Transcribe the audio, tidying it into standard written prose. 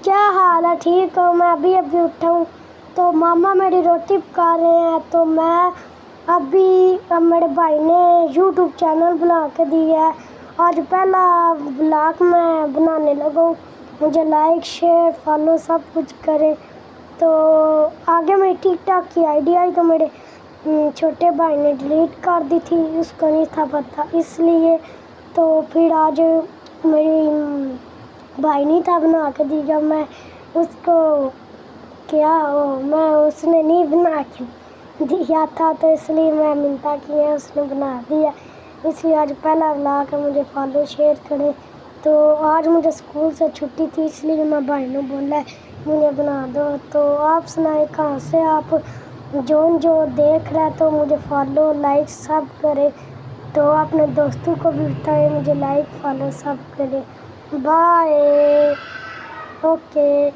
کیا حال ہے؟ ٹھیک ہوں. میں ابھی اٹھا ہوں تو ماما میری روٹی پکا رہے ہیں تو میں میرے بھائی نے یوٹیوب چینل بنا کے دیا ہے. آج پہلا بلاگ میں بنانے لگا ہوں. مجھے لائک شیئر فالو سب کچھ کرے. تو آگے میری ٹک ٹاک کی آئی ڈی آئی تو میرے چھوٹے بھائی نے ڈیلیٹ کر دی تھی، اس کو نہیں تھا پتہ اس لیے. تو پھر آج میری بھائی نہیں تھا بنا کے دی، جب میں اس کو اس نے نہیں بنا کے دیا تھا تو اس لیے میں منتا کی ہے اس نے بنا دیا. اس لیے آج پہلا بلاگ ہے، مجھے فالو شیئر کرے. تو آج مجھے اسکول سے چھٹی تھی اس لیے میں بھائی نے بولا مجھے بنا دو. تو آپ سنائیں کہاں سے آپ جو دیکھ رہا ہے تو مجھے فالو لائک سب کرے. تو اپنے دوستوں کو بھی بتائیں مجھے لائک فالو سب کرے. بائے. اوکے.